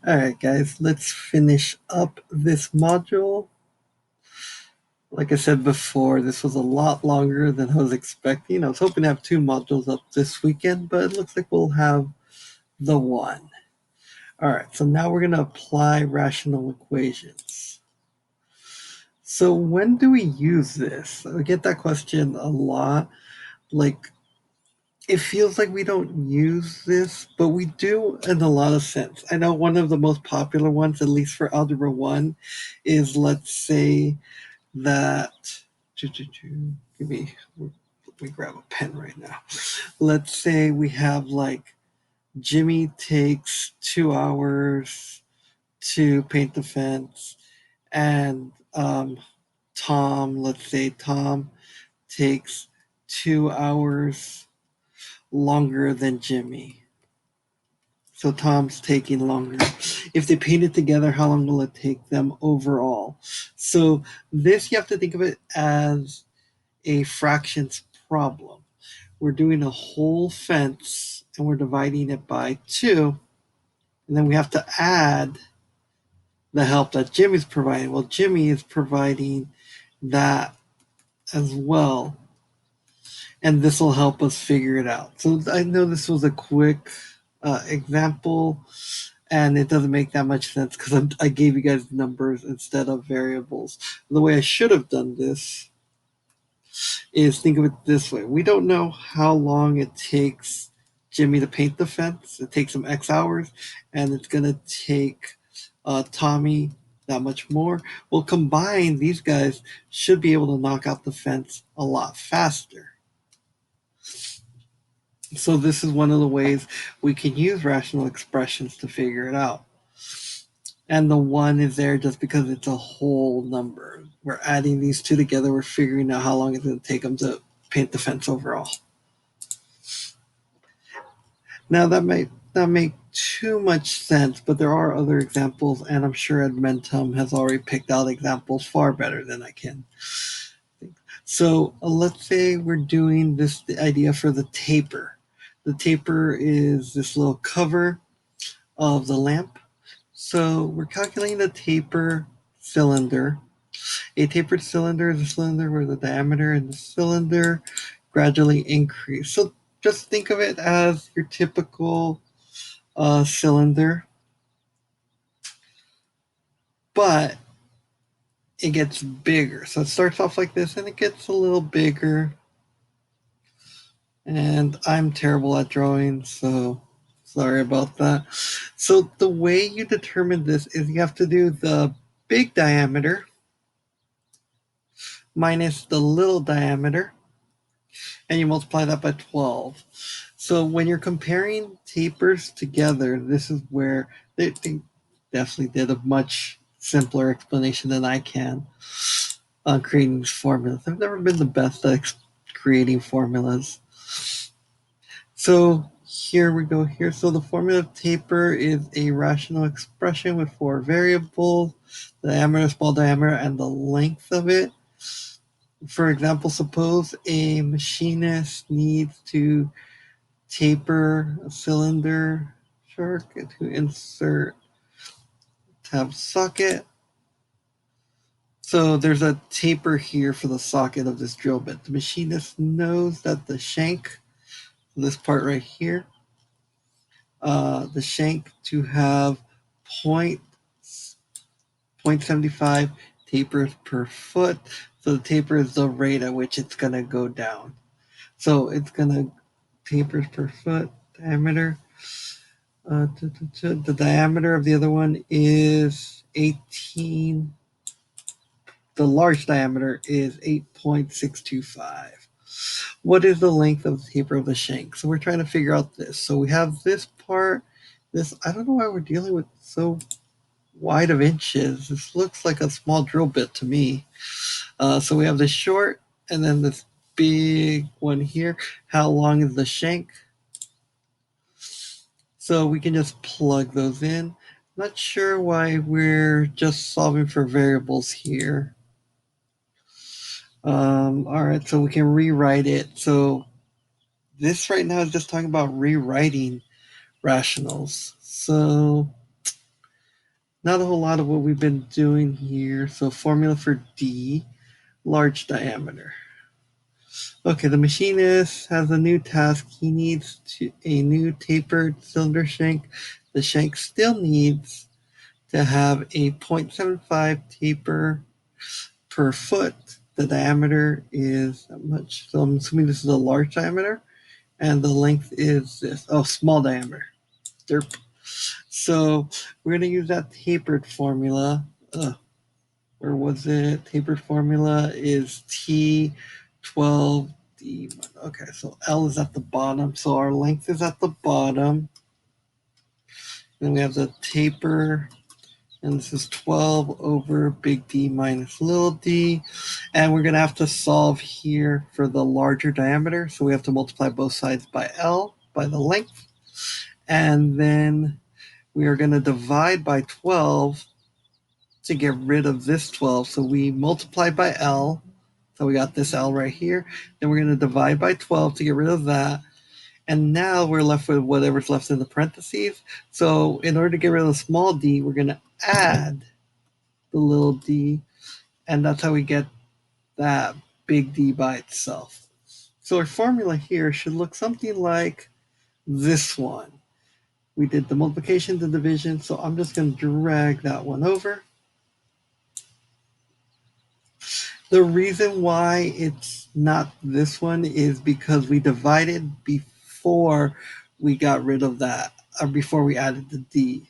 Alright guys, let's finish up this module. Like I said before, this was a lot longer than I was expecting. I was hoping to have 2 modules up this weekend, but it looks like we'll have the one. Alright, so now we're going to apply rational equations. So when do we use this? I get that question a lot. Like, it feels like we don't use this, but we do in a lot of sense. I know one of the most popular ones, at least for Algebra 1, is let's say that. Give me, let me grab a pen right now. Let's say we have like Jimmy takes 2 hours to paint the fence, and Tom, let's say Tom takes 2 hours longer than Jimmy. So Tom's taking longer. If they paint it together, how long will it take them overall? So this, you have to think of it as a fractions problem. We're doing a whole fence and we're dividing it by 2. And then we have to add the help that Jimmy's providing. Well, Jimmy is providing that as well. And this will help us figure it out. So I know this was a quick example, and it doesn't make that much sense because I gave you guys numbers instead of variables. The way I should have done this is think of it this way. We don't know how long it takes Jimmy to paint the fence. It takes him X hours, and it's going to take Tommy that much more. Well, combined, these guys should be able to knock out the fence a lot faster. So this is one of the ways we can use rational expressions to figure it out. And the 1 is there just because it's a whole number. We're adding these two together. We're figuring out how long it's going to take them to paint the fence overall. Now that might not make too much sense, but there are other examples, and I'm sure Edmentum has already picked out examples far better than I can. So let's say we're doing this idea for the taper. The taper is this little cover of the lamp. So we're calculating the taper cylinder. A tapered cylinder is a cylinder where the diameter in the cylinder gradually increase. So just think of it as your typical cylinder, but it gets bigger. So it starts off like this and it gets a little bigger. And I'm terrible at drawing, so sorry about that. So the way you determine this is you have to do the big diameter minus the little diameter, and you multiply that by 12. So when you're comparing tapers together, this is where they definitely did a much simpler explanation than I can on creating these formulas. I've never been the best at creating formulas. So here we go here. So the formula of taper is a rational expression with 4 variables, the diameter, small diameter, and the length of it. For example, suppose a machinist needs to taper a cylinder shark to insert tab socket. So there's a taper here for the socket of this drill bit. The machinist knows that the shank, this part right here, the shank to have 0.75 tapers per foot. So the taper is the rate at which it's going to go down. So it's going to tapers per foot diameter. The diameter of the other one is 18. The large diameter is 8.625. What is the length of the taper of the shank? So we're trying to figure out this. So we have this part. This, I don't know why we're dealing with so wide of inches. This looks like a small drill bit to me. So we have this short and then this big one here. How long is the shank? So we can just plug those in. Not sure why we're just solving for variables here. All right, so we can rewrite it. So this right now is just talking about rewriting rationals. So Not a whole lot of what we've been doing here. So formula for D, large diameter. Okay, the machinist has a new task. He needs a new tapered cylinder shank. The shank still needs to have a 0.75 taper per foot. The diameter is that much. So I'm assuming this is a large diameter. And the length is this. Oh, small diameter. Derp. So we're going to use that tapered formula. Where was it? Tapered formula is T12D. Okay, so L is at the bottom. So our length is at the bottom. Then we have the taper, and this is 12 over big D minus little d. And we're going to have to solve here for the larger diameter. So we have to multiply both sides by L, by the length. And then we are going to divide by 12 to get rid of this 12. So we multiply by L. So we got this L right here. Then we're going to divide by 12 to get rid of that. And now we're left with whatever's left in the parentheses. So in order to get rid of the small d, we're going to add the little d. And that's how we get that big D by itself. So our formula here should look something like this one. We did the multiplication, the division, so I'm just going to drag that one over. The reason why it's not this one is because we divided before we got rid of that, or before we added the D.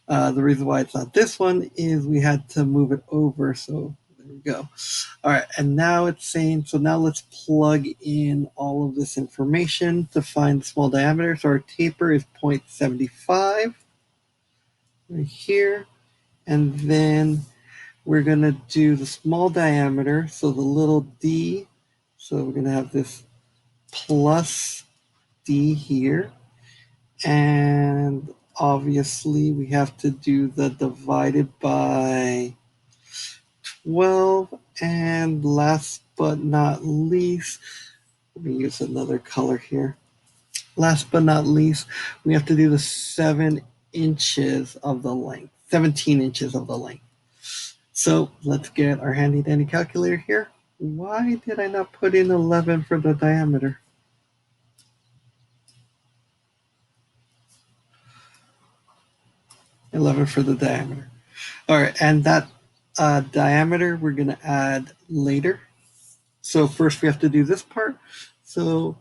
The reason why it's not this one is we had to move it over, so there we go. All right, and now it's saying, so now let's plug in all of this information to find the small diameter. So our taper is 0.75 right here, and then we're going to do the small diameter, so the little d. So we're going to have this plus d here. And obviously we have to do the divided by 12. And last but not least, let me use another color here. Last but not least, we have to do the 7 inches of the length, 17 inches of the length. So let's get our handy dandy calculator here. Why did I not put in 11 for the diameter? $11 for the diameter. All right, and that diameter we're going to add later. So first we have to do this part. So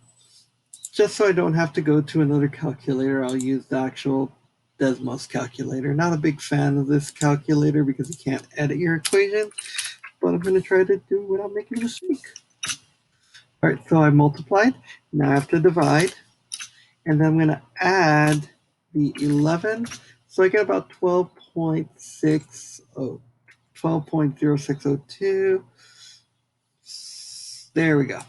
just so I don't have to go to another calculator, I'll use the actual Desmos calculator. Not a big fan of this calculator because you can't edit your equation, but I'm going to try to do it without making a mistake. All right, so I multiplied. Now I have to divide. And then I'm going to add the 11. So I get about 12.0602. There we go.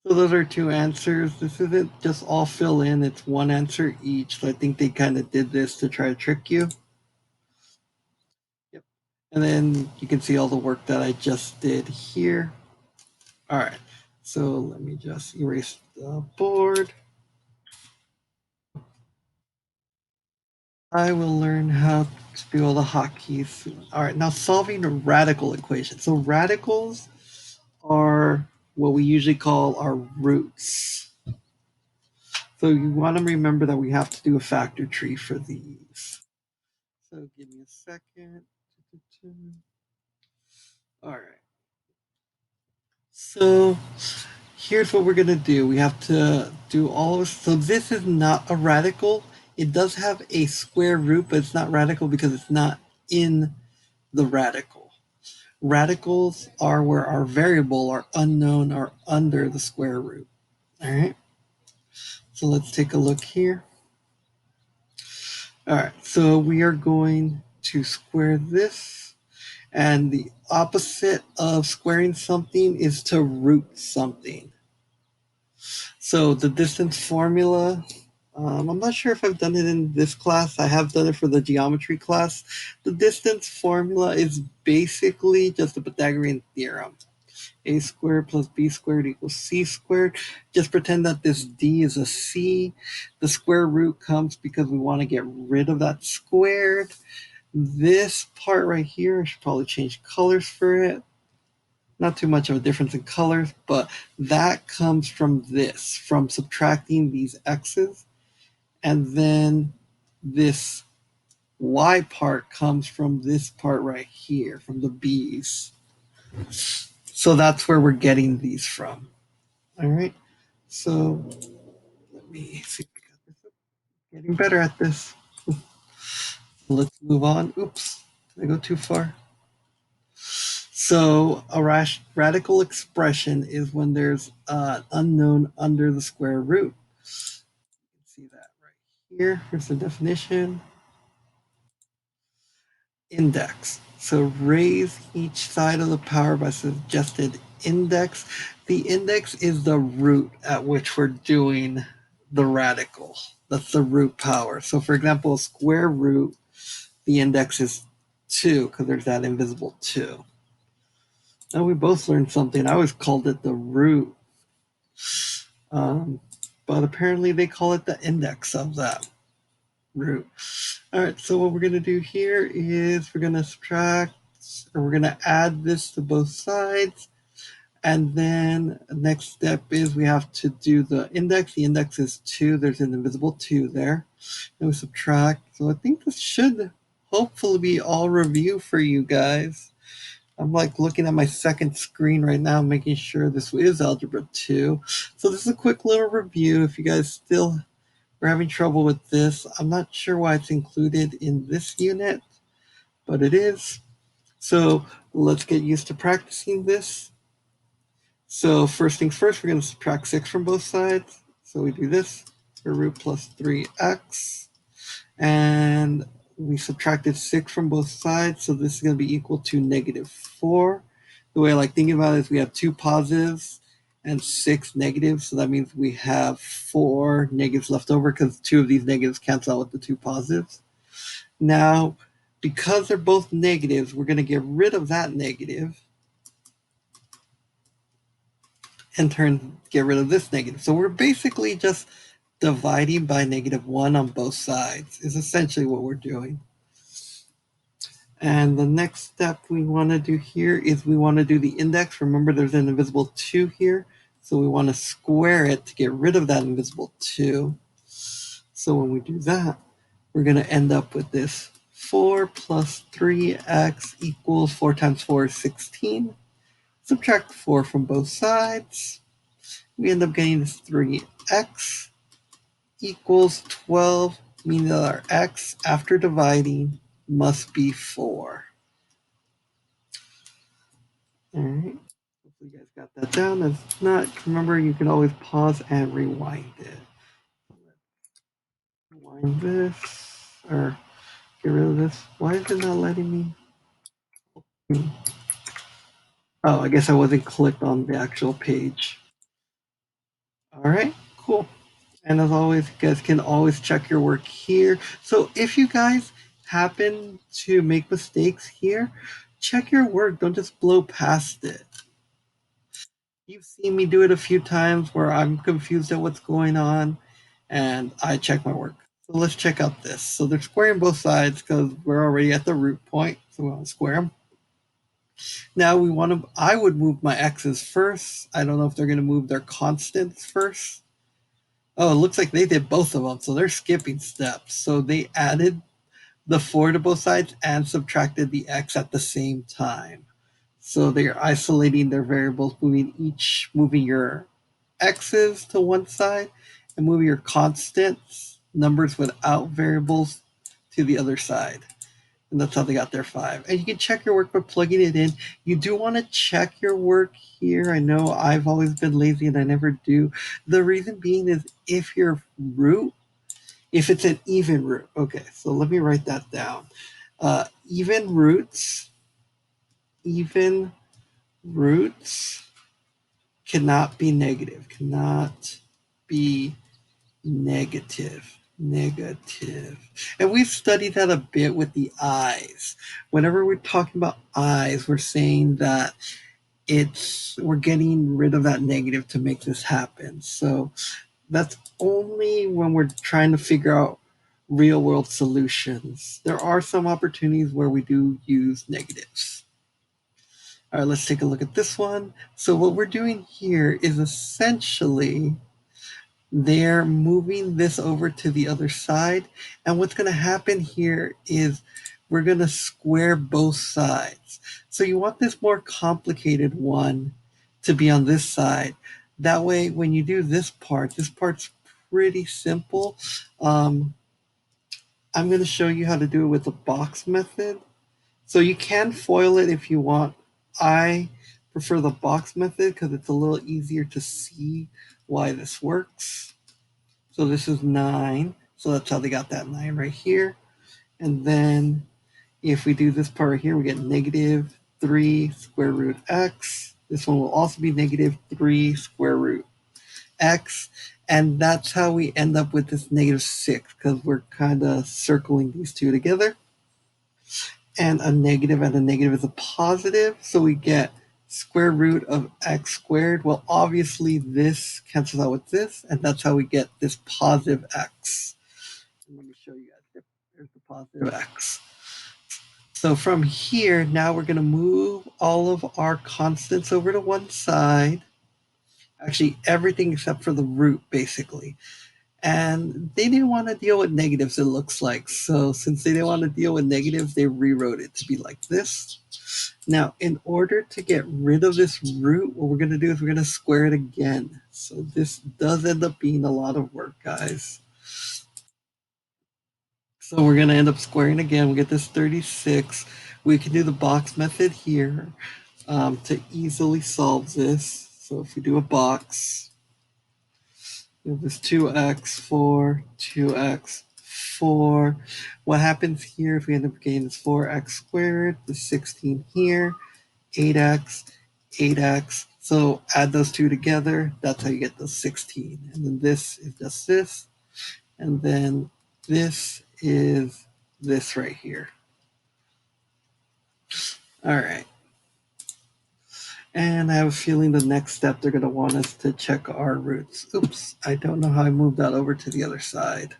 So those are two answers. This isn't just all fill in, it's one answer each. So I think they kind of did this to try to trick you. Yep. And then you can see all the work that I just did here. All right. So let me just erase the board. I will learn how to do all the hotkeys soon. All right, now solving a radical equation. So radicals are what we usually call our roots. So you want to remember that we have to do a factor tree for these. So give me a second. All right. So here's what we're going to do. We have to do all of, so this is not a radical. It does have a square root, but it's not radical because it's not in the radical. Radicals are where our variable, our unknown, are under the square root. All right. So let's take a look here. All right. So we are going to square this. And the opposite of squaring something is to root something. So the distance formula, I'm not sure if I've done it in this class. I have done it for the geometry class. The distance formula is basically just the Pythagorean theorem. A squared plus B squared equals C squared. Just pretend that this D is a C. The square root comes because we want to get rid of that squared. This part right here, I should probably change colors for it. Not too much of a difference in colors, but that comes from this, from subtracting these x's. And then this y part comes from this part right here, from the b's. So that's where we're getting these from. All right. So let me see if we got this up. Getting better at this. Let's move on. Oops. Did I go too far? So a radical expression is when there's an unknown under the square root. You can see that right here. Here's the definition. Index. So raise each side of the power by suggested index. The index is the root at which we're doing the radical. That's the root power. So for example, a square root, the index is 2 because there's that invisible 2. Now we both learned something. I always called it the root. But apparently they call it the index of that root. All right, so what we're going to do here is we're going to subtract, or we're going to add this to both sides. And then the next step is we have to do the index. The index is 2. There's an invisible 2 there. And we subtract. So I think this should hopefully be all review for you guys. I'm like looking at my second screen right now, making sure this is Algebra 2. So this is a quick little review. If you guys still are having trouble with this, I'm not sure why it's included in this unit, but it is. So let's get used to practicing this. So first things first, we're going to subtract 6 from both sides. So we do this, root plus 3x. And we subtracted 6 from both sides, so this is going to be equal to -4. The way I like thinking about it is we have 2 positives and 6 negatives, so that means we have 4 negatives left over because 2 of these negatives cancel out with the 2 positives. Now, because they're both negatives, we're going to get rid of that negative and get rid of this negative. So we're basically just dividing by -1 on both sides is essentially what we're doing. And the next step we want to do here is we want to do the index. Remember, there's an invisible 2 here. So we want to square it to get rid of that invisible 2. So when we do that, we're going to end up with this 4 plus 3x equals 4 times 4 is 16. Subtract 4 from both sides. We end up getting this 3x equals 12, meaning that our x after dividing must be 4. All right. Hopefully you guys got that down. If not, remember you can always pause and rewind it. Rewind this or get rid of this. Why is it not letting me? Oh, I guess I wasn't clicked on the actual page. All right, cool. And as always, you guys can always check your work here. So if you guys happen to make mistakes here, check your work. Don't just blow past it. You've seen me do it a few times where I'm confused at what's going on and I check my work. So let's check out this. So they're squaring both sides because we're already at the root point. So we want to square them. Now I would move my x's first. I don't know if they're going to move their constants first. Oh, it looks like they did both of them. So they're skipping steps. So they added the 4 to both sides and subtracted the x at the same time. So they're isolating their variables, moving your x's to one side and moving your constants, numbers without variables, to the other side. And that's how they got their 5. And you can check your work by plugging it in. You do want to check your work here. I know I've always been lazy and I never do. The reason being is if your root, if it's an even root. Okay, so let me write that down. Even roots cannot be negative, cannot be negative. And we've studied that a bit with the eyes. Whenever we're talking about eyes, we're saying that we're getting rid of that negative to make this happen. So that's only when we're trying to figure out real world solutions. There are some opportunities where we do use negatives. All right, let's take a look at this one. So what we're doing here is essentially they're moving this over to the other side. And what's going to happen here is we're going to square both sides. So you want this more complicated one to be on this side. That way, when you do this part's pretty simple. I'm going to show you how to do it with the box method. So you can foil it if you want. I prefer the box method because it's a little easier to see why this works. So this is 9. So that's how they got that 9 right here. And then if we do this part right here, we get negative 3 square root x. This one will also be negative 3 square root x. And that's how we end up with this negative 6 because we're kind of circling these two together. And a negative is a positive. So we get square root of x squared. Well, obviously this cancels out with this, and that's how we get this positive x. And let me show you guys. There's the positive x. So from here, now we're going to move all of our constants over to one side. Actually, everything except for the root, basically. And they didn't want to deal with negatives, it looks like. So since they didn't want to deal with negatives, they rewrote it to be like this. Now, in order to get rid of this root, what we're going to do is we're going to square it again. So this does end up being a lot of work, guys. So we're going to end up squaring again. We get this 36. We can do the box method here to easily solve this. So if we do a box, we have this 2x, 4, 2x, 4. What happens here if we end up getting this 4x squared, the 16 here, 8x, 8x. So add those two together. That's how you get the 16. And then this is just this. And then this is this right here. All right. And I have a feeling the next step they're going to want us to check our roots. Oops, I don't know how I moved that over to the other side.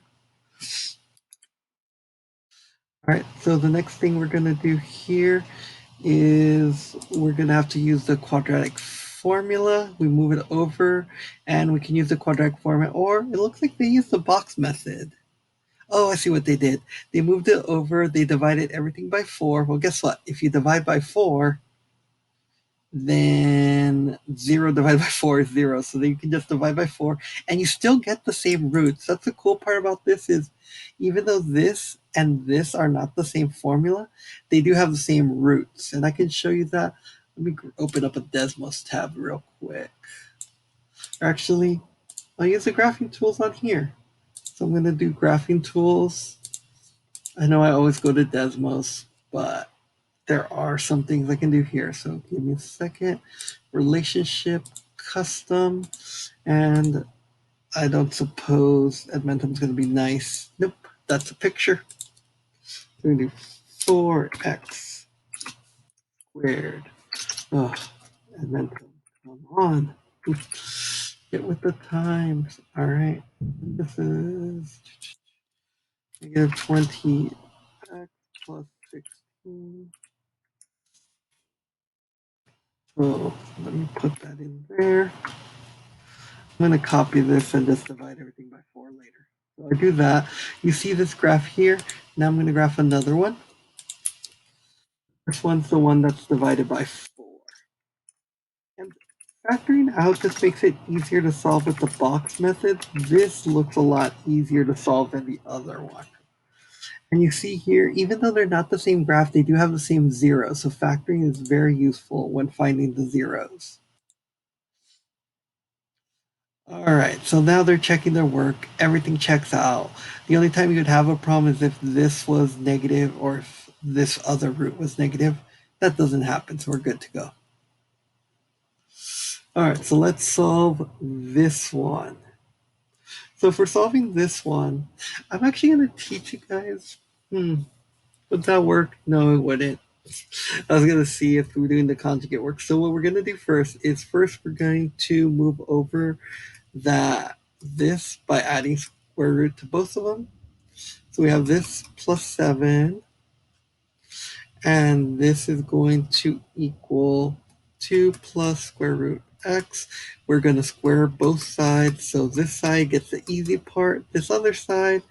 All right, so the next thing we're going to do here is we're going to have to use the quadratic formula. We move it over and we can use the quadratic formula, or it looks like they used the box method. Oh, I see what they did. They moved it over, they divided everything by 4. Well, guess what? If you divide by 4, then 0 divided by 4 is 0. So then you can just divide by 4 and you still get the same roots. That's the cool part about this is even though this and this are not the same formula, they do have the same roots. And I can show you that. Let me open up a Desmos tab real quick. Or actually, I'll use the graphing tools on here. So I'm going to do graphing tools. I know I always go to Desmos, but there are some things I can do here. So give me a second. Relationship, custom, and I don't suppose Edmentum is going to be nice. Nope, that's a picture. We're going to do 4x squared. Oh, Edmentum, come on. Get with the times. All right. This is negative 20x plus 16. So let me put that in there. I'm going to copy this and just divide everything by 4 later. So I do that. You see this graph here. Now I'm going to graph another one. This one's the one that's divided by 4. And factoring out this makes it easier to solve with the box method. This looks a lot easier to solve than the other one. And you see here, even though they're not the same graph, they do have the same zeros. So factoring is very useful when finding the zeros. All right, so now they're checking their work. Everything checks out. The only time you would have a problem is if this was negative or if this other root was negative. That doesn't happen, so we're good to go. All right, so let's solve this one. So for solving this one, I'm actually going to teach you guys. Would that work? No, it wouldn't. I was going to see if we're doing the conjugate work. So what we're going to do first is we're going to move over this by adding square root to both of them. So we have this plus 7, and this is going to equal 2 plus square root x. We're going to square both sides, so this side gets the easy part. This other side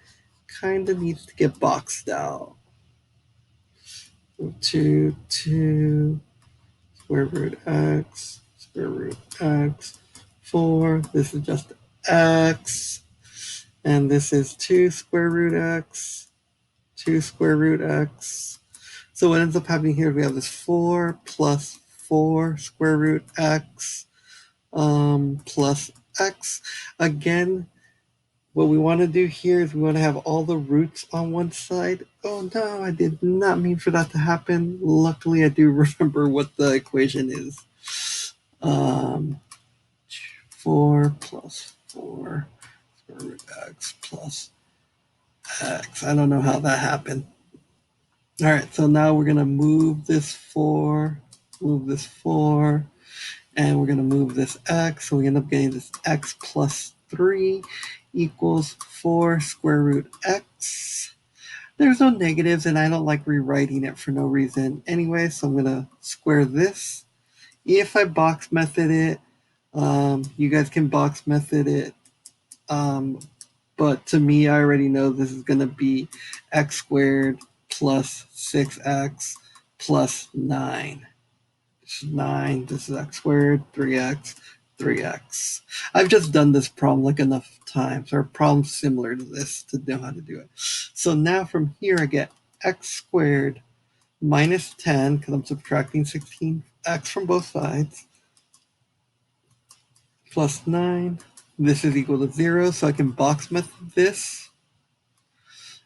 kind of needs to get boxed out. 2 square root x, square root x, 4. This is just x. And this is 2 square root x, 2 square root x. So what ends up happening here, we have this 4 plus 4 square root x plus x. Again, what we want to do here is we want to have all the roots on one side. Oh no, I did not mean for that to happen. Luckily, I do remember what the equation is. 4 plus 4 square root x plus x. I don't know how that happened. All right, so now we're going to move this 4, and we're going to move this x. So we end up getting this x plus 3 equals 4 square root x. There's no negatives, and I don't like rewriting it for no reason anyway, so I'm going to square this. If I box method it, you guys can box method it, but to me, I already know this is going to be x squared plus 6x plus 9. This is 9. This is x squared, 3x, 3x. I've just done this problem like enough times, or problems similar to this, to know how to do it. So now from here, I get x squared minus 10, because I'm subtracting 16x from both sides, plus 9. This is equal to 0, so I can box method this.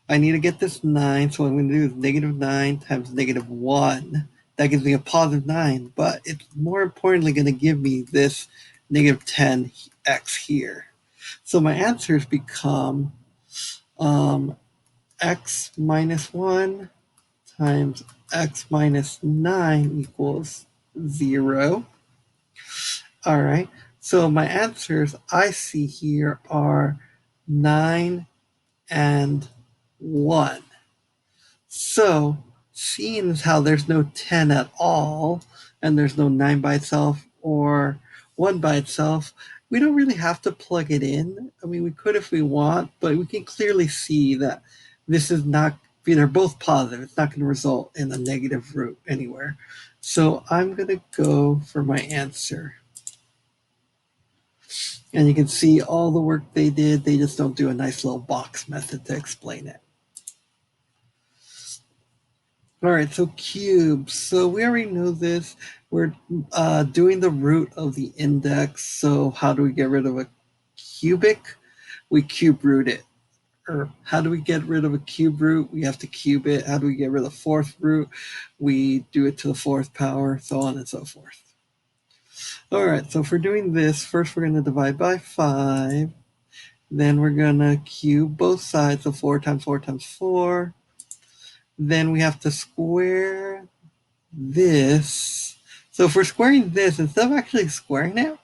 I need to get this 9, so what I'm going to do is negative 9 times negative 1. That gives me a positive 9, but it's more importantly going to give me this negative 10x here. So my answers become x minus 1 times x minus 9 equals 0. All right, so my answers I see here are 9 and 1. So, seeing as how there's no 10 at all, and there's no 9 by itself or 1 by itself, we don't really have to plug it in. I mean, we could if we want, but we can clearly see that this is not, they're both positive. It's not going to result in a negative root anywhere. So I'm going to go for my answer. And you can see all the work they did. They just don't do a nice little box method to explain it. All right, so cubes. So we already know this. We're doing the root of the index. So how do we get rid of a cubic? We cube root it. Or how do we get rid of a cube root? We have to cube it. How do we get rid of the fourth root? We do it to the fourth power, so on and so forth. All right, so if we're doing this, first we're going to divide by 5. Then we're going to cube both sides, so 4 times 4 times 4. Then we have to square this. So if we're squaring this, instead of actually squaring it,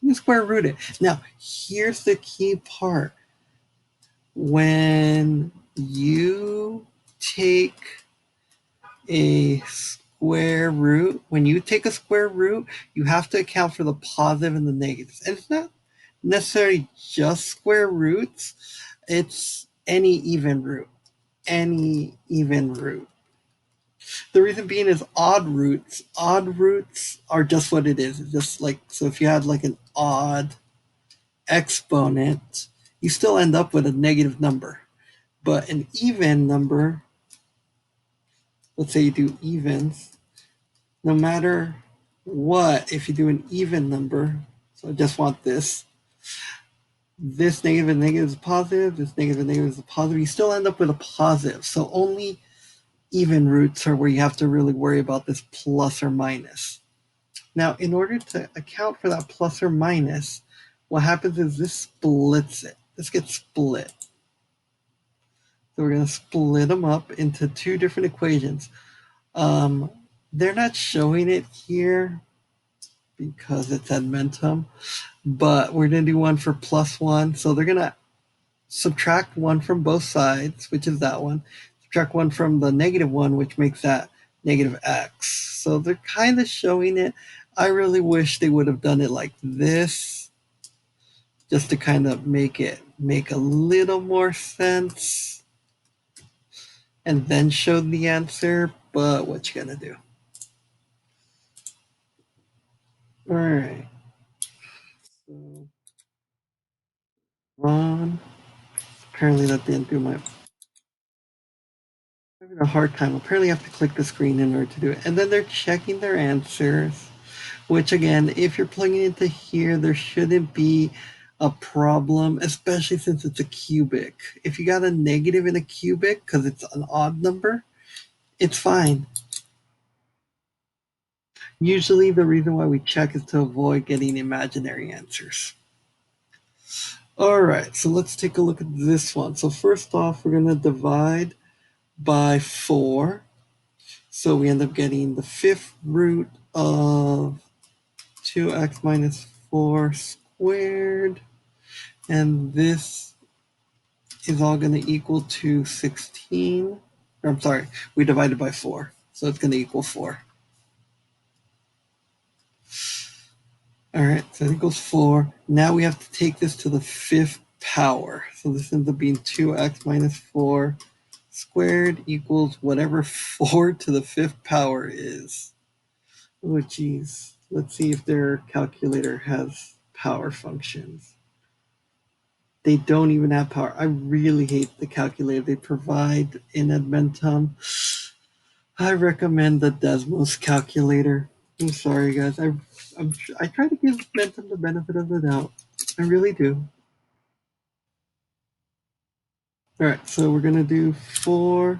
you can square root it. Now, here's the key part. When you take a square root, you have to account for the positive and the negatives. And it's not necessarily just square roots, it's any even root. Any even root. The reason being is odd roots. Odd roots are just what it is. It's just like, so if you had like an odd exponent, you still end up with a negative number. But an even number, let's say you do evens, no matter what, if you do an even number, so I just want this negative and negative is positive, this negative and negative is a positive, you still end up with a positive. So only even roots are where you have to really worry about this plus or minus. Now, in order to account for that plus or minus, what happens is this splits it. This gets split. So we're going to split them up into two different equations. They're not showing it here because it's Edmentum, but we're going to do one for plus one. So they're going to subtract one from both sides, which is that one, subtract one from the negative one, which makes that negative x. So they're kind of showing it. I really wish they would have done it like this, just to kind of make it make a little more sense, and then show the answer. But what you gonna do? All right. So Ron, apparently that didn't do my. I'm having a hard time. Apparently, I have to click the screen in order to do it. And then they're checking their answers. Which again, if you're plugging into here, there shouldn't be a problem, especially since it's a cubic. If you got a negative in a cubic because it's an odd number, it's fine. Usually the reason why we check is to avoid getting imaginary answers. All right, so let's take a look at this one. So first off, we're going to divide by 4. So we end up getting the fifth root of 2x minus 4 squared. And this is all going to equal to 16. Or, I'm sorry, we divided by 4. So it's going to equal 4. All right, so it equals 4. Now we have to take this to the fifth power. So this ends up being 2x minus 4 squared equals whatever 4 to the fifth power is. Oh, geez. Let's see if their calculator has power functions. They don't even have power. I really hate the calculator they provide in Edmentum. I recommend the Desmos calculator. I'm sorry, guys. I try to give Edmentum the benefit of the doubt. I really do. All right, so we're gonna do 4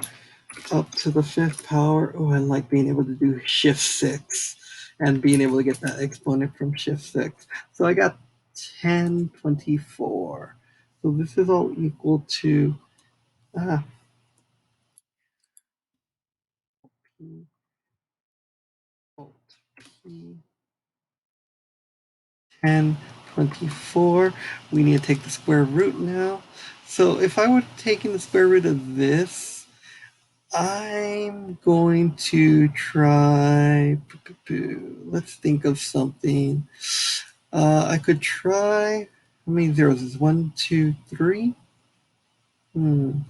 up to the fifth power. Oh, I like being able to do shift 6 and being able to get that exponent from shift 6. So I got 1024. So this is all equal to ah, P, P 1024. We need to take the square root now. So if I were taking the square root of this, I'm going to try. Let's think of something. I could try. How many zeros is 1, 2, 3? So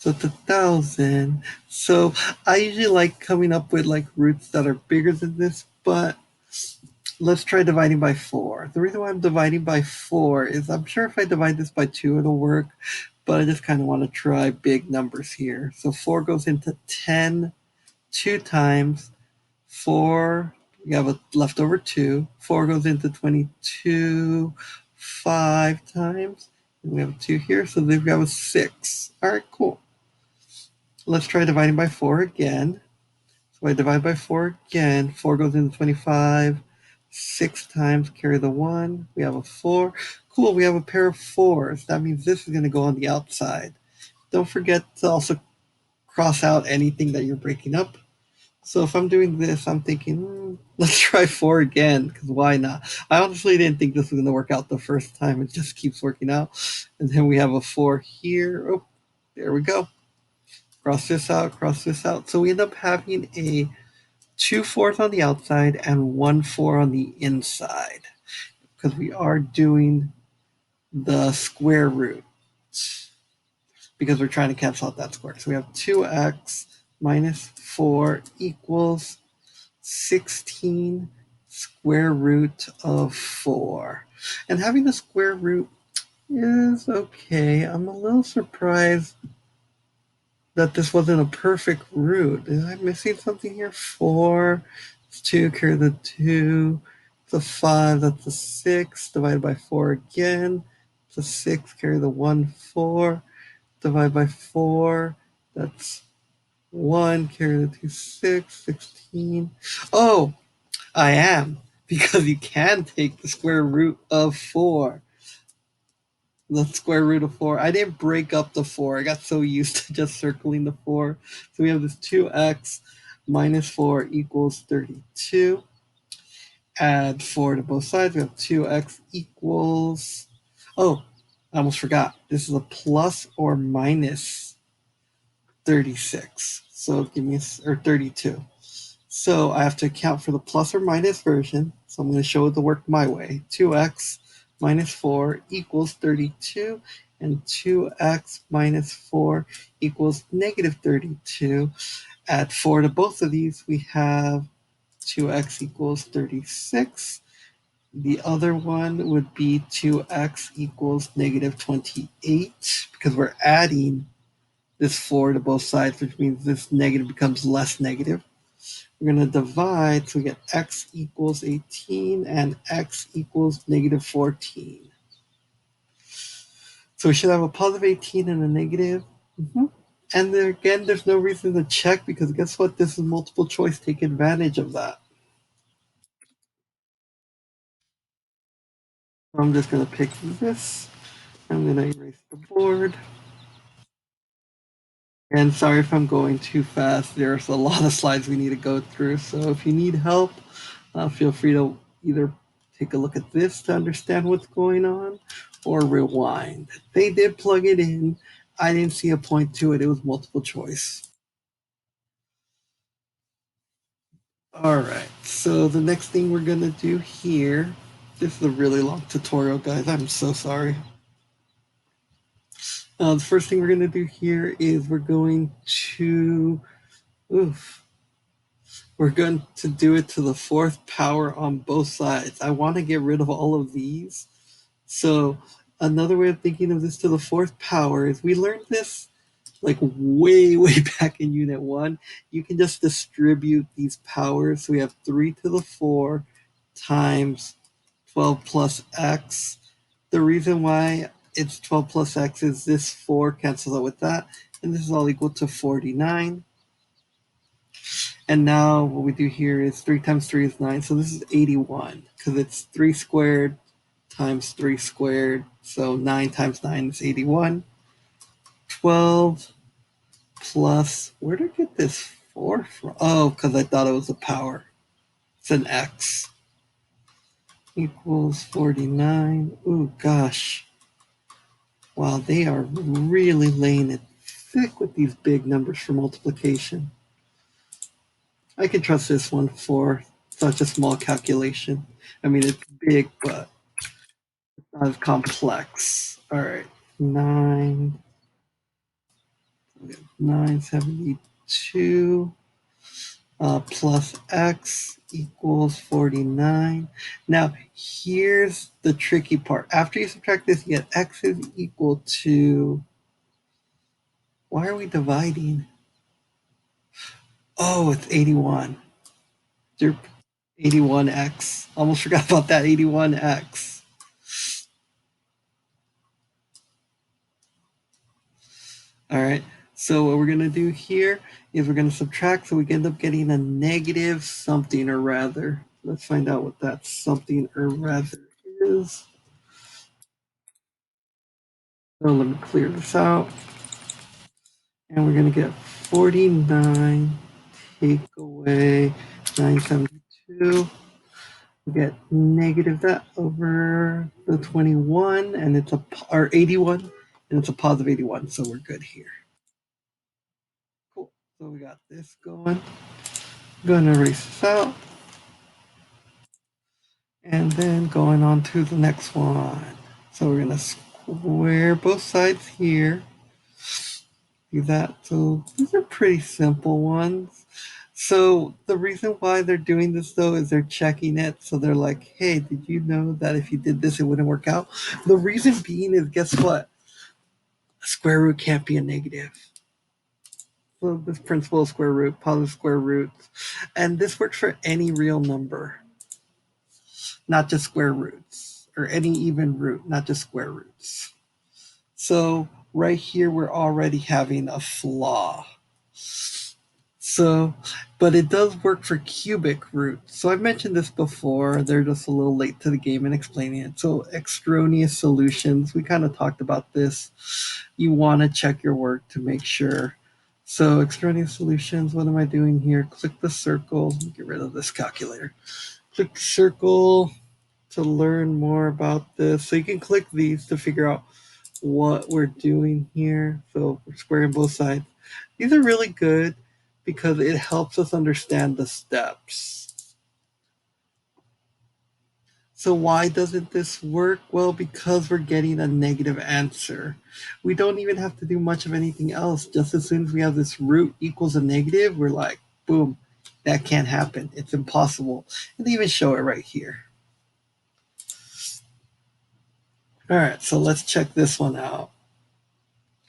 it's 1,000. So I usually like coming up with like roots that are bigger than this, but let's try dividing by 4. The reason why I'm dividing by 4 is I'm sure if I divide this by 2, it'll work, but I just kind of want to try big numbers here. So 4 goes into 10 2 times. 4, we have a leftover 2. 4 goes into 22 5 times. And we have a 2 here, so then we have a 6. All right, cool. Let's try dividing by 4 again. So I divide by 4 again. 4 goes into 25. 6 times, carry the 1. We have a 4. Cool, we have a pair of 4s. That means this is going to go on the outside. Don't forget to also cross out anything that you're breaking up. So if I'm doing this, I'm thinking, let's try 4 again, because why not? I honestly didn't think this was going to work out the first time. It just keeps working out. And then we have a 4 here. Oh, there we go. Cross this out, cross this out. So we end up having a 2 4s on the outside and 1 4 on the inside, because we are doing the square root, because we're trying to cancel out that square. So we have 2x minus 4 equals 16 square root of 4. And having the square root is okay. I'm a little surprised that this wasn't a perfect root. Is I missing something here? 4, it's 2, carry the 2. It's a 5, that's a 6. Divided by 4 again. It's a 6, carry the 1, 4. Divide by 4. That's 1, carry the 2, 6, 16. Oh, I am, because you can take the square root of 4. The square root of 4. I didn't break up the 4. I got so used to just circling the 4. So we have this 2x minus 4 equals 32. Add 4 to both sides. We have 2x equals. Oh, I almost forgot. This is a plus or minus 36. So give me, or 32. So I have to account for the plus or minus version. So I'm going to show the work my way. 2x minus 4 equals 32, and 2x minus 4 equals negative 32. Add 4 to both of these, we have 2x equals 36. The other one would be 2x equals negative 28, because we're adding this 4 to both sides, which means this negative becomes less negative. We're going to divide, so we get x equals 18 and x equals negative 14. So we should have a positive 18 and a negative. And there, again, there's no reason to check, because guess what? This is multiple choice. Take advantage of that. I'm just going to pick this. I'm going to erase the board. And sorry if I'm going too fast. There's a lot of slides we need to go through. So if you need help, feel free to either take a look at this to understand what's going on or rewind. They did plug it in. I didn't see a point to it. It was multiple choice. All right. So the next thing we're going to do here, this is a really long tutorial, guys. I'm so sorry. The first thing we're going to do here is we're going to, we're going to do it to the fourth power on both sides. I want to get rid of all of these. So another way of thinking of this to the fourth power is we learned this like way, way back in Unit 1. You can just distribute these powers. So we have 3 to the 4 times 12 plus x. The reason why it's 12 plus x is this 4 cancels out with that, and this is all equal to 49. And now what we do here is 3 times 3 is 9, so this is 81, because it's 3 squared times 3 squared, so 9 times 9 is 81. 12 plus, where did I get this 4 from? Oh, because I thought it was a power. It's an x. Equals 49. Ooh, gosh. Wow, they are really laying it thick with these big numbers for multiplication. I can trust this one for such a small calculation. I mean, it's big, but not as complex. All right, 972 plus x equals 49. Now, here's the tricky part. After you subtract this, you get x is equal to, why are we dividing? Oh, it's 81. 81x. Almost forgot about that, 81x. All right, so what we're going to do here is we're going to subtract, so we end up getting a negative something or rather. Let's find out what that something or rather is. So let me clear this out. And we're going to get 49 take away 972. We get negative that over the 21, and it's a, or 81, and it's a positive 81, so we're good here. Cool. So we got this going. I'm going to erase this out. And then going on to the next one. So we're going to square both sides here. Do that. So these are pretty simple ones. So the reason why they're doing this though is they're checking it. So they're like, hey, did you know that if you did this, it wouldn't work out? The reason being is, guess what? A square root can't be a negative. So this principle of square root, positive square roots, and this works for any real number, not just square roots, or any even root, not just square roots. So right here, we're already having a flaw. So, but it does work for cubic roots. So I've mentioned this before. They're just a little late to the game in explaining it. So extraneous solutions, we kind of talked about this. You want to check your work to make sure. So extraneous solutions, what am I doing here? Click the circle, get rid of this calculator. Click circle to learn more about this. So you can click these to figure out what we're doing here. So we're squaring both sides. These are really good because it helps us understand the steps. So why doesn't this work? Well, because we're getting a negative answer. We don't even have to do much of anything else. Just as soon as we have this root equals a negative, we're like, boom, that can't happen. It's impossible. And they even show it right here. All right, so let's check this one out.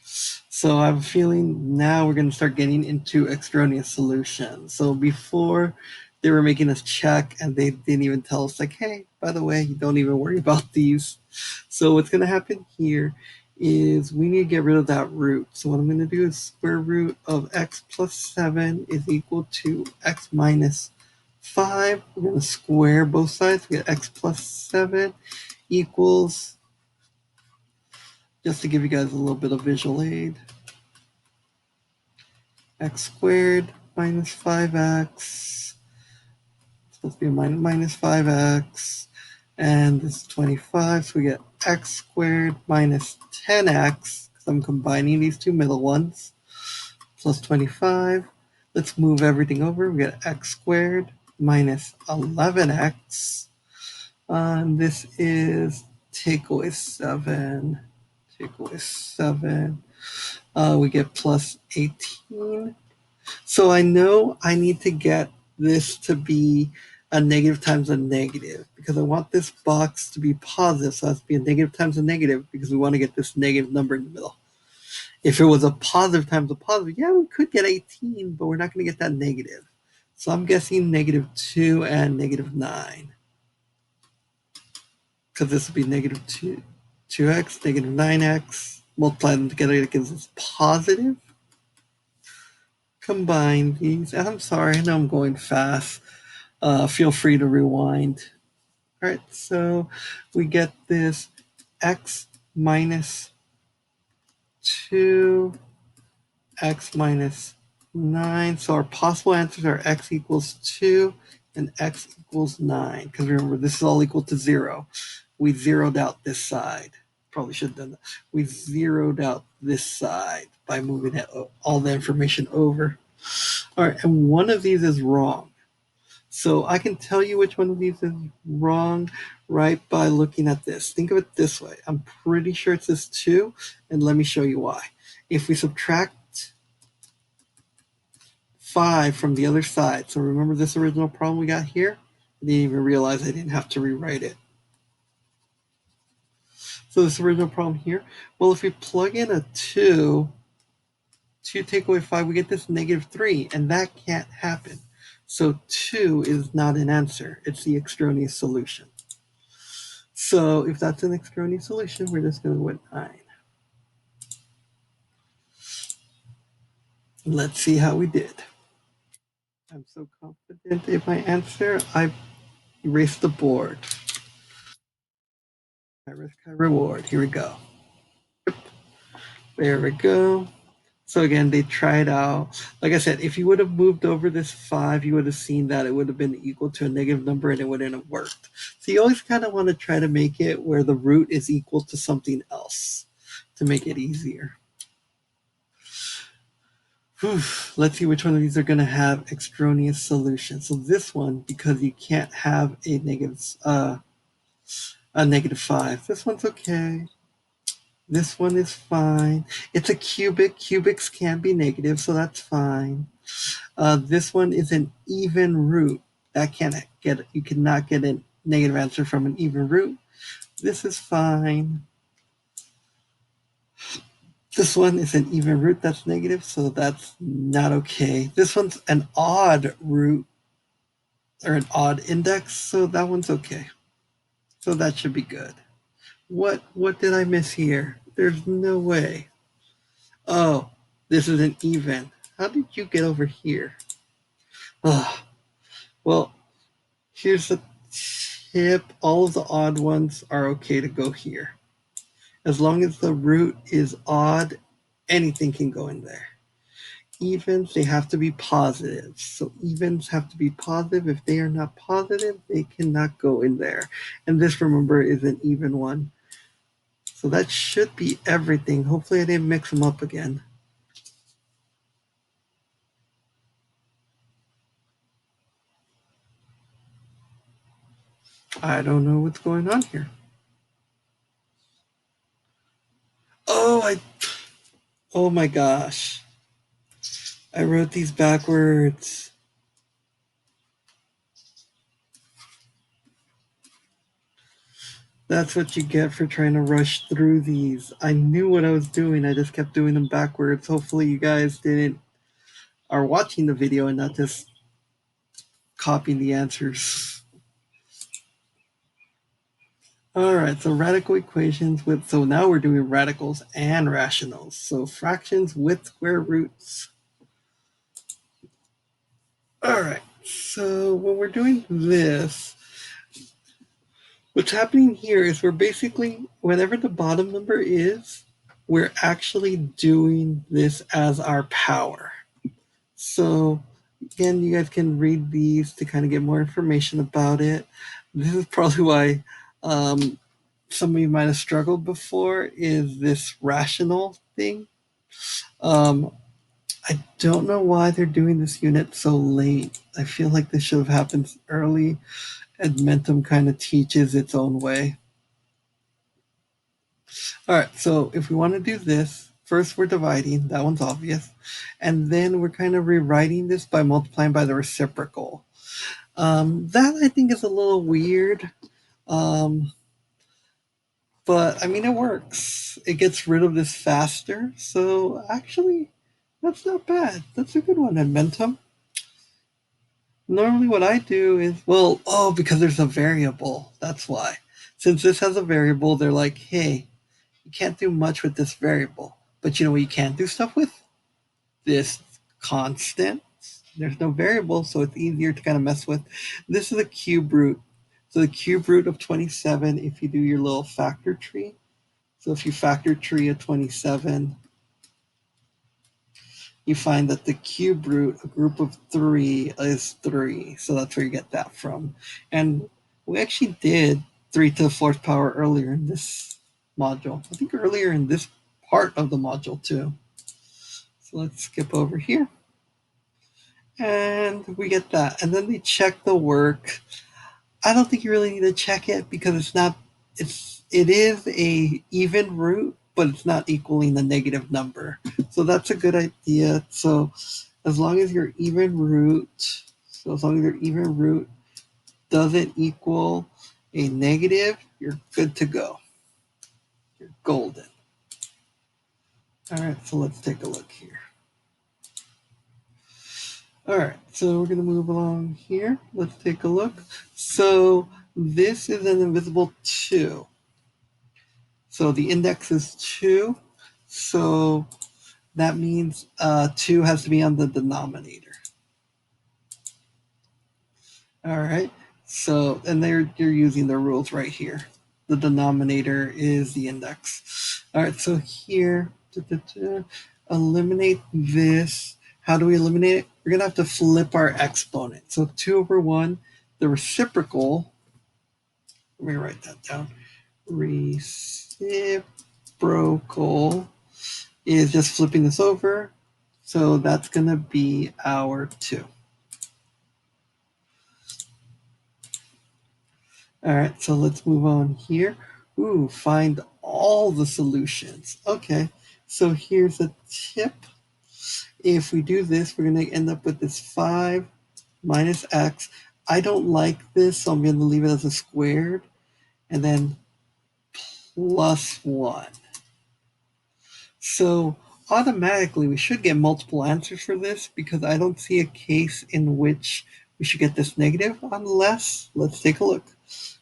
So I have a feeling now we're going to start getting into extraneous solutions. So before they were making us check and they didn't even tell us like, hey, by the way, don't even worry about these. So what's going to happen here is we need to get rid of that root. So what I'm going to do is square root of x plus 7 is equal to x minus 5. We're going to square both sides. We get x plus 7 equals, just to give you guys a little bit of visual aid, x squared minus 5x. It's supposed to be a minus 5x. And this is 25, so we get x squared minus 10x, because I'm combining these two middle ones, plus 25. Let's move everything over. We get x squared minus 11x. And this is take away 7. Take away 7. We get plus 18. So I know I need to get this to be a negative times a negative because I want this box to be positive. So it has to be a negative times a negative because we want to get this negative number in the middle. If it was a positive times a positive, yeah, we could get 18, but we're not going to get that negative. So I'm guessing negative 2 and negative 9. Because this would be negative 2x, negative 9x. Multiply them together, it gives us positive. Combine these. And I'm sorry, I know I'm going fast. Feel free to rewind. All right, so we get this x minus 2, x minus 9. So our possible answers are x equals 2 and x equals 9. Because remember, this is all equal to 0. We zeroed out this side. Probably should have done that. We zeroed out this side by moving all the information over. All right, and one of these is wrong. So I can tell you which one of these is wrong right by looking at this. Think of it this way. I'm pretty sure it's this 2, and let me show you why. If we subtract 5 from the other side, so remember this original problem we got here? I didn't even realize I didn't have to rewrite it. So this original problem here, well, if we plug in a 2 take away 5, we get this negative 3, and that can't happen. So 2 is not an answer. It's the extraneous solution. So if that's an extraneous solution, we're just going to go with 9. Let's see how we did. I'm so confident in my answer, I erased the board. High risk, high reward. Here we go. There we go. So again, they tried out. Like I said, if you would have moved over this 5, you would have seen that it would have been equal to a negative number and it wouldn't have worked. So you always kind of want to try to make it where the root is equal to something else to make it easier. Whew. Let's see which one of these are going to have extraneous solutions. So this one, because you can't have a negative 5. This one's okay. This one is fine. It's a cubic. Cubics can be negative, so that's fine. This one is an even root. You cannot get a negative answer from an even root. This is fine. This one is an even root that's negative, so that's not okay. This one's an odd root or an odd index, so that one's okay. So that should be good. What did I miss here? There's no way. Oh, this is an even. How did you get over here? Well, here's the tip. All of the odd ones are okay to go here. As long as the root is odd, anything can go in there. evens, they have to be positive. So evens have to be positive. If they are not positive, they cannot go in there. And this, remember, is an even one. So that should be everything. Hopefully I didn't mix them up again. I don't know what's going on here. Oh, oh my gosh. I wrote these backwards. That's what you get for trying to rush through these. I knew what I was doing. I just kept doing them backwards. Hopefully you guys didn't are watching the video and not just copying the answers. All right, so radical equations with, so now we're doing radicals and rationals. So fractions with square roots. All right, so when we're doing this, what's happening here is we're basically, whatever the bottom number is, we're actually doing this as our power. So again, you guys can read these to kind of get more information about it. This is probably why some of you might have struggled before, is this rational thing. Um, I don't know why they're doing this unit so late. I feel like this should have happened early. Edmentum kind of teaches its own way. All right, so if we want to do this, first we're dividing, that one's obvious. And then we're kind of rewriting this by multiplying by the reciprocal. That I think is a little weird. Um, but I mean, it works. It gets rid of this faster. So actually, that's not bad. That's a good one, Edmentum. Normally what I do is, well, oh, because there's a variable. That's why. Since this has a variable, they're like, hey, you can't do much with this variable. But you know what you can do stuff with? This constant. There's no variable, so it's easier to kind of mess with. This is a cube root. So the cube root of 27, if you do your little factor tree. So if you factor tree of 27, you find that the cube root, a group of 3, is 3. So that's where you get that from. And we actually did 3 to the 4th power earlier in this module. I think earlier in this part of the module too. So let's skip over here. And we get that. And then they check the work. I don't think you really need to check it because it is a even root, but it's not equaling the negative number. So that's a good idea. So as long as your even root, doesn't equal a negative, you're good to go. You're golden. All right, so let's take a look here. All right, so we're going to move along here. Let's take a look. So this is an invisible 2. So the index is 2. So that means 2 has to be on the denominator. All right. So, and you're using the rules right here. The denominator is the index. All right. So here, eliminate this. How do we eliminate it? We're going to have to flip our exponent. So 2 over 1, the reciprocal, let me write that down. Reciprocal is just flipping this over. So that's going to be our 2. All right, so let's move on here. Ooh, find all the solutions. Okay, so here's a tip. If we do this, we're going to end up with this 5 minus x. I don't like this, so I'm going to leave it as a squared. And then plus 1. So automatically we should get multiple answers for this because I don't see a case in which we should get this negative unless, let's take a look.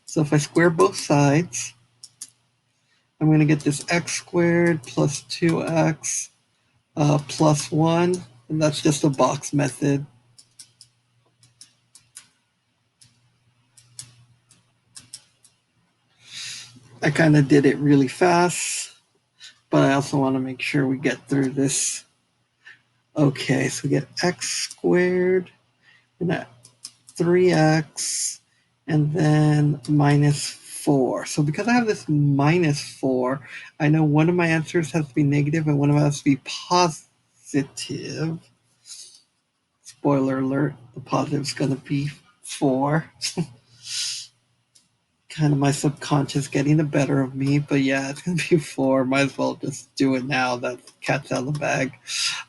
So if I square both sides, I'm going to get this x squared plus 2x plus 1, and that's just a box method. I kind of did it really fast, but I also want to make sure we get through this Okay, so we get x squared and that 3x and then minus 4. So because I have this minus 4, I know one of my answers has to be negative and one of them has to be positive. Spoiler alert, the positive is going to be 4. Kind of my subconscious getting the better of me, but yeah, it's going to be 4. Might as well just do it now. That cat's out of the bag.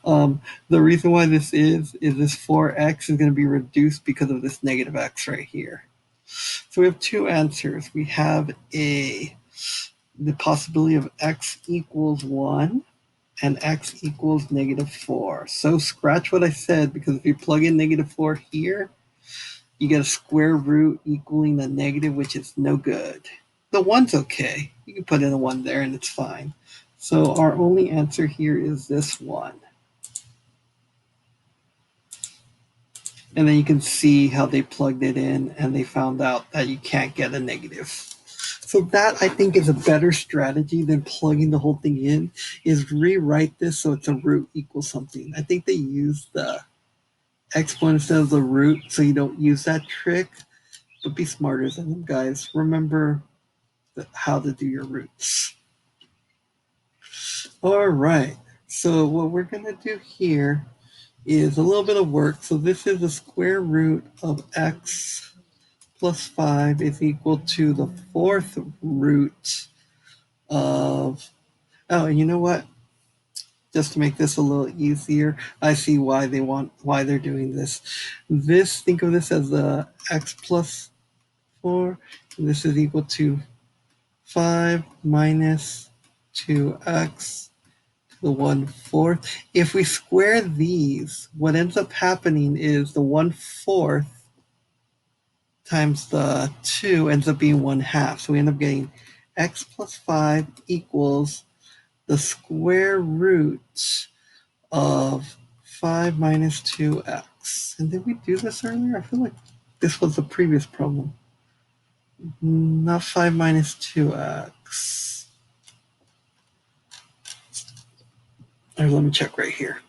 The reason why this is this 4x is going to be reduced because of this negative x right here. So we have two answers. We have the possibility of x equals 1 and x equals negative 4. So scratch what I said, because if you plug in negative 4 here, you get a square root equaling a negative, which is no good. The 1's okay. You can put in a 1 there and it's fine. So our only answer here is this one. And then you can see how they plugged it in and they found out that you can't get a negative. So that, I think, is a better strategy than plugging the whole thing in, is rewrite this so it's a root equals something. I think they use the exponent instead of the root, so you don't use that trick. But be smarter than them, guys. Remember how to do your roots. All right. So what we're going to do here is a little bit of work. So this is the square root of x plus 5 is equal to the fourth root of... Oh, and you know what? Just to make this a little easier, I see why they're doing this. Think of this as the x plus 4, and this is equal to 5 minus 2x to the 1/4. If we square these, what ends up happening is the 1/4 times the 2 ends up being 1/2. So we end up getting x plus 5 equals the square root of 5 minus 2x. And did we do this earlier? I feel like this was the previous problem. Not 5 minus 2x. Let me check right here.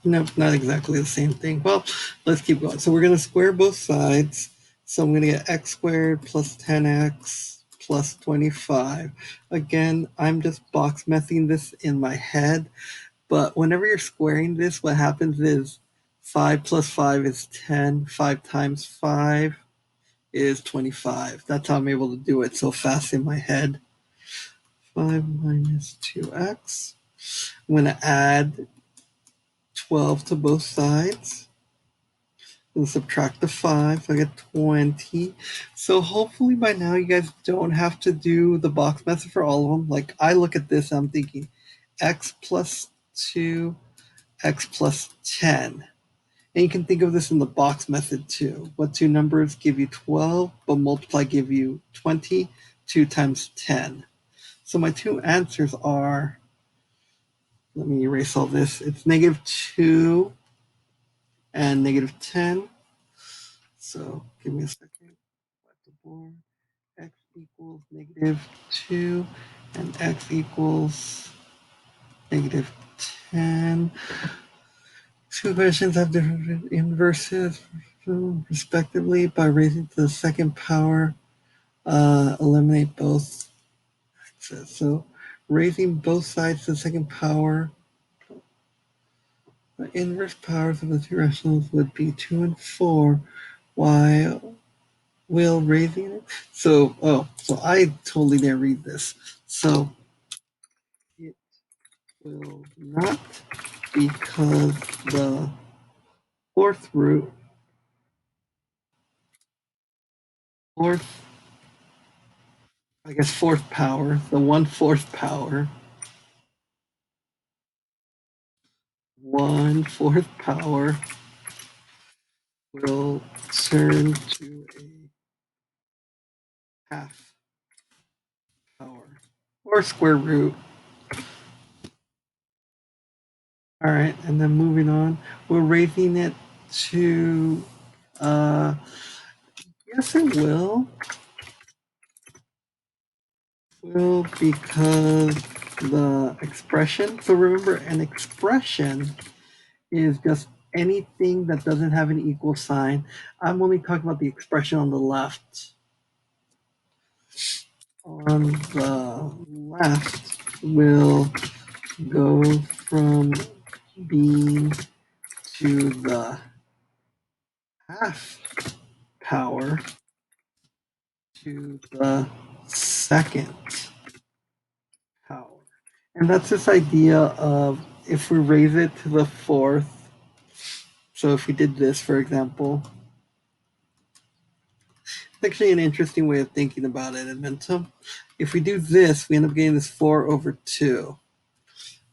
Nope, not exactly the same thing. Well, let's keep going. So we're going to square both sides. So I'm going to get x squared plus 10x plus 25. Again, I'm just box messing this in my head. But whenever you're squaring this, what happens is 5 plus 5 is 10. 5 times 5 is 25. That's how I'm able to do it so fast in my head. 5 minus 2x. I'm going to add 12 to both sides. And subtract the 5, so I get 20. So hopefully by now you guys don't have to do the box method for all of them. Like, I look at this, I'm thinking x plus 2, x plus 10. And you can think of this in the box method too. What two numbers give you 12, but multiply give you 20? 2 times 10. So my two answers are, let me erase all this. It's negative 2 and negative 10. So give me a second. X equals negative 2 and x equals negative 10. Two equations have different inverses respectively. By raising to the second power, eliminate both x's. So raising both sides to the second power, the inverse powers of the two rationals would be 2 and 4, while raising it. So I totally didn't read this. So it will not, because the fourth root, fourth, I guess fourth power, the 1/4 power, 1/4 power will turn to a half power or square root. All right, and then moving on, we're raising it to, yes, it will. Will, because the expression. So remember, an expression is just anything that doesn't have an equal sign. I'm only talking about the expression on the left. On the left will go from being to the half power to the second power. And that's this idea of if we raise it to the fourth. So if we did this, for example, it's actually an interesting way of thinking about it, Edmentum. If we do this, we end up getting this 4 over 2.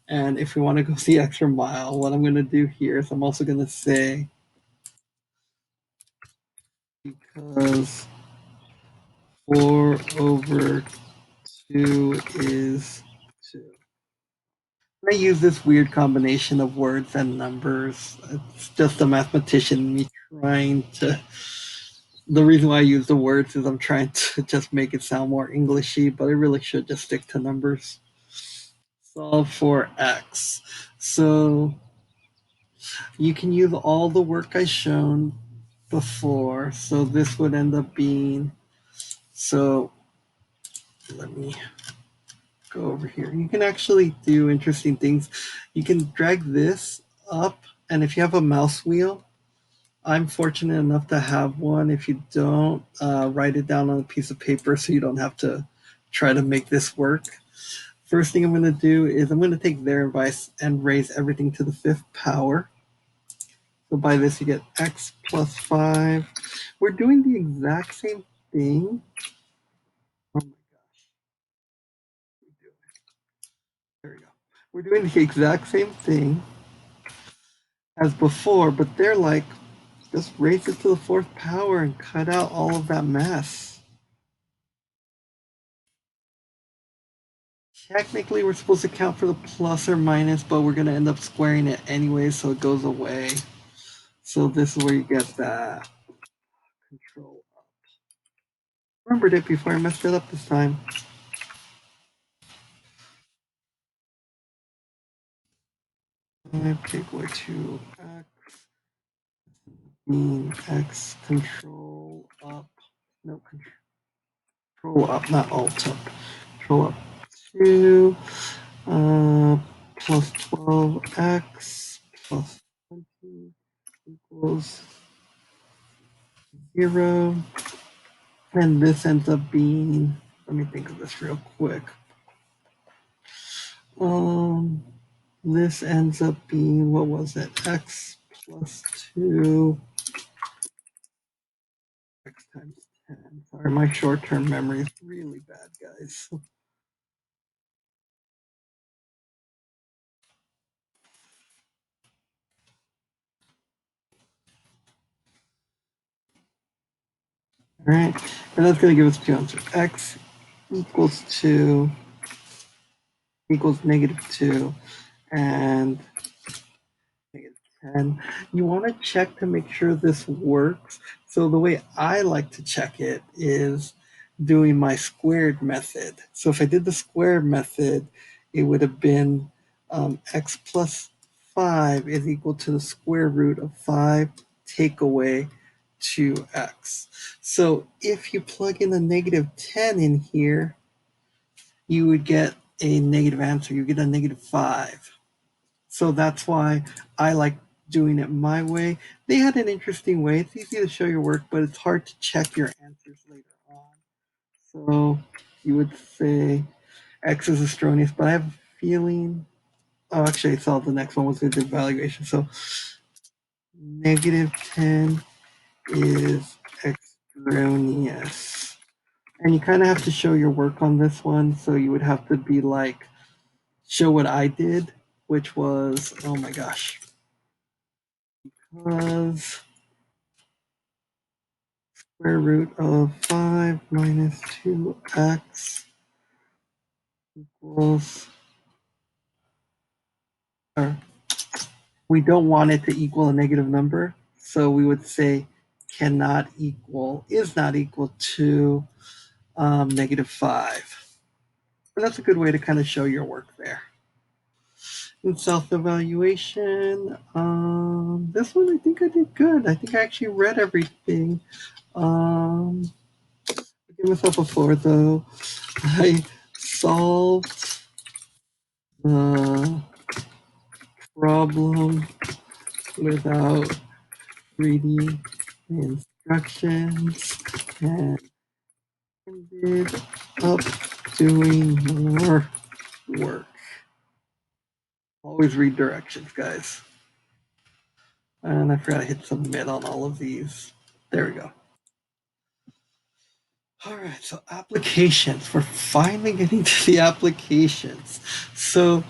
And if we want to go the extra mile, what I'm going to do here is I'm also going to say, because 4 over 2 is 2. I use this weird combination of words and numbers. It's just a mathematician, me trying to. The reason why I use the words is I'm trying to just make it sound more Englishy, but I really should just stick to numbers. Solve for x. So you can use all the work I shown before. So this would end up being, so let me go over here. You can actually do interesting things. You can drag this up, and if you have a mouse wheel, I'm fortunate enough to have one. If you don't, write it down on a piece of paper so you don't have to try to make this work. First thing I'm going to do is I'm going to take their advice and raise everything to the fifth power. So by this you get x plus 5. We're doing the exact same thing. Oh my gosh. There we go. We're doing the exact same thing as before, but they're like, just raise it to the fourth power and cut out all of that mess. Technically, we're supposed to count for the plus or minus, but we're going to end up squaring it anyway, so it goes away. So this is where you get that control up. Remembered it before I messed it up this time. I take away 2x, mean x control up. No, control up, not alt up. Control up 2 plus 12x plus 20 equals 0. And this ends up being, let me think of this real quick. This ends up being, what was it? X plus 2, x times 10. Sorry, my short-term memory is really bad, guys. All right, and that's going to give us two answers. X equals 2 equals negative 2 and negative 10. You want to check to make sure this works. So the way I like to check it is doing my squared method. So if I did the squared method, it would have been x plus 5 is equal to the square root of 5 take away 2x. So if you plug in a negative 10 in here, you would get a negative answer. You get a negative 5. So that's why I like doing it my way. They had an interesting way. It's easy to show your work, but it's hard to check your answers later on. So you would say X is extraneous, but I have a feeling. Oh, actually, I saw the next one was the evaluation. So negative 10 is extraneous. And you kind of have to show your work on this one. So you would have to be like, show what I did, which was, oh my gosh, was square root of 5 minus 2x equals, or we don't want it to equal a negative number. So we would say cannot equal, is not equal to negative 5. And that's a good way to kind of show your work there. In self-evaluation, this one I think I did good. I think I actually read everything. I give myself a 4 though. I solved the problem without reading the instructions and ended up doing more work. Always read directions, guys. And I forgot to hit submit on all of these. There we go. All right, so applications. We're finally getting to the applications. So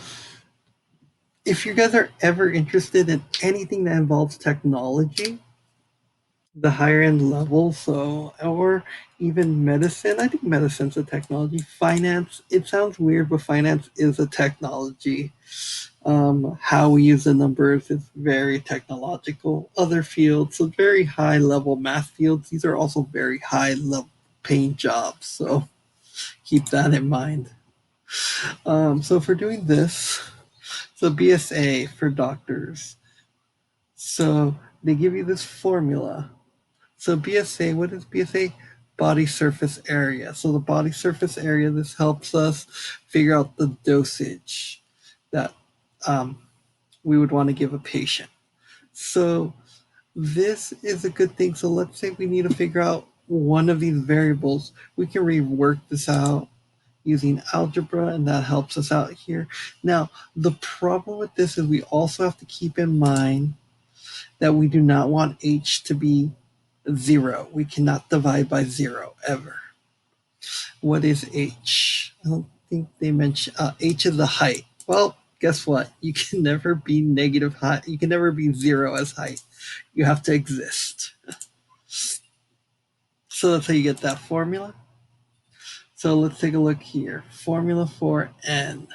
if you guys are ever interested in anything that involves technology, the higher end level, so or even medicine. I think medicine's a technology. Finance, it sounds weird, but finance is a technology. How we use the numbers is very technological. Other fields, so very high level math fields, these are also very high level paying jobs. So keep that in mind. So for doing this, so BSA for doctors. So they give you this formula. So BSA, what is BSA? Body surface area. So the body surface area, this helps us figure out the dosage that we would want to give a patient. So this is a good thing. So let's say we need to figure out one of these variables. We can rework this out using algebra, and that helps us out here. Now, the problem with this is we also have to keep in mind that we do not want h to be 0. We cannot divide by 0 ever. What is h? I don't think they mentioned h is the height. Well, guess what? You can never be negative height. You can never be 0 as height. You have to exist. So that's how you get that formula. So let's take a look here. Formula for n,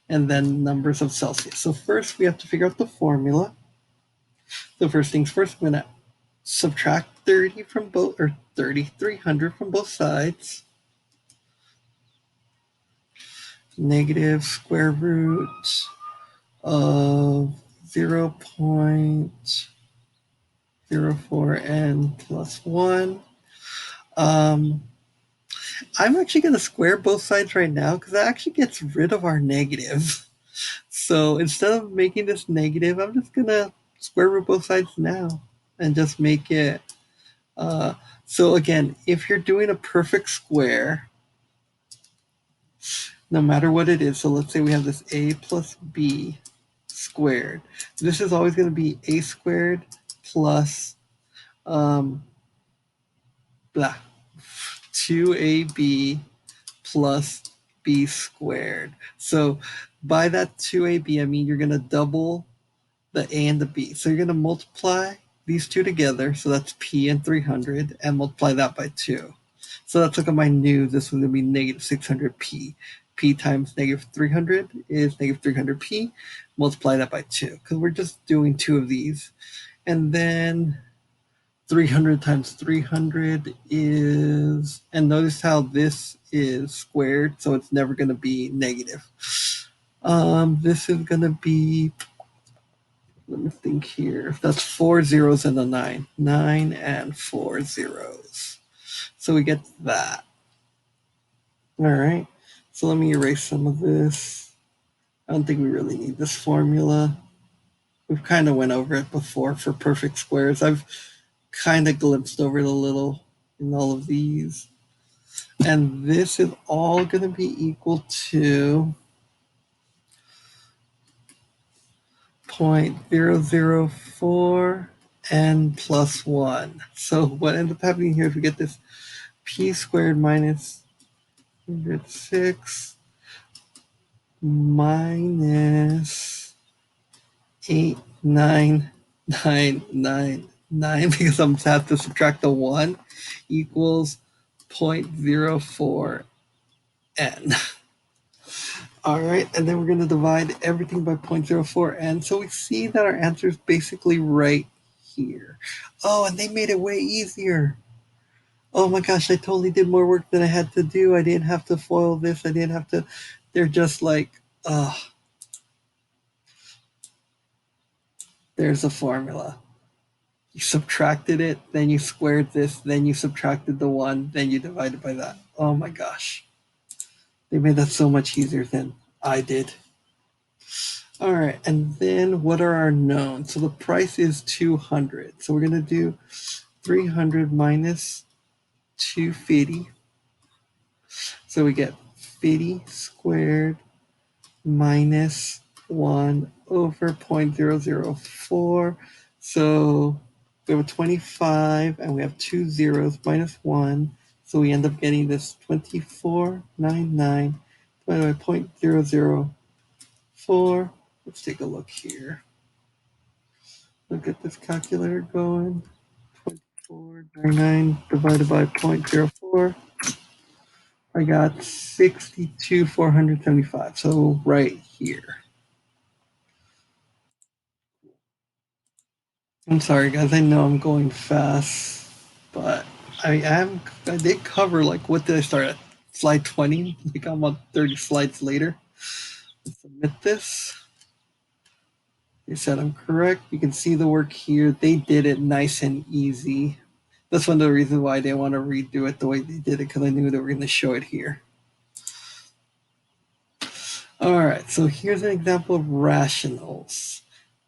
and then numbers of Celsius. So first we have to figure out the formula. So first things first, I'm going to subtract 30 from both, or 300 from both sides. Negative square root of 0.04n plus 1. I'm actually going to square both sides right now because that actually gets rid of our negative. So instead of making this negative, I'm just going to square root both sides now and just make it. So again, if you're doing a perfect square, no matter what it is, so let's say we have this a plus b squared. This is always going to be a squared plus blah, 2ab plus b squared. So by that 2ab, I mean you're going to double the a and the b. So you're going to multiply these two together. So that's p and 300, and multiply that by 2. So let's look at my new, this is going to be negative 600p. P times negative 300 is negative 300p. Multiply that by 2, because we're just doing 2 of these. And then 300 times 300 is, and notice how this is squared, so it's never going to be negative. This is going to be, let me think here. That's 4 zeros and a 9. 9 and 4 zeros. So we get that. All right. So let me erase some of this. I don't think we really need this formula. We've kind of went over it before for perfect squares. I've kind of glimpsed over it a little in all of these. And this is all going to be equal to 0.004 n plus 1. So what ends up happening here is we get this p squared minus 106 minus 89999 because I'm have to subtract the 1 equals 0.04 n. All right, and then we're going to divide everything by 0.04 n. So we see that our answer is basically right here. Oh, and they made it way easier. Oh my gosh, I totally did more work than I had to do. I didn't have to FOIL this. I didn't have to. They're just like, there's a formula. You subtracted it, then you squared this, then you subtracted the one, then you divided by that. Oh my gosh. They made that so much easier than I did. All right, and then what are our knowns? So the price is 200. So we're going to do 300 minus 250. So we get 50 squared minus 1 over 0.004. So we have a 25 and we have two zeros minus 1. So we end up getting this 2499 divided by 0.004. Let's take a look here. Look at this calculator going. 2499 divided by 0.04. I got 62,475. So right here. I'm sorry, guys. I know I'm going fast, but I did cover like what did I start at? Slide 20. Like I'm on 30 slides later. Let's submit this. They said I'm correct. You can see the work here. They did it nice and easy. That's one of the reasons why I didn't want to redo it the way they did it because I knew they were going to show it here. All right, so here's an example of rationals.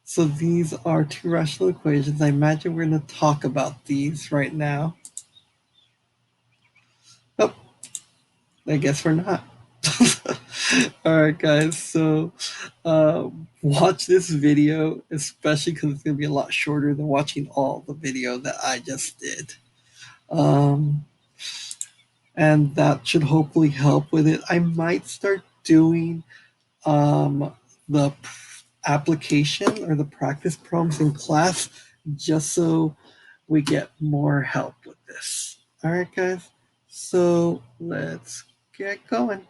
So these are two rational equations. I imagine we're going to talk about these right now. Oh, I guess we're not. All right, guys. So watch this video, especially because it's going to be a lot shorter than watching all the video that I just did. And that should hopefully help with it. I might start doing the application or the practice problems in class just so we get more help with this. All right, guys. So let's get going.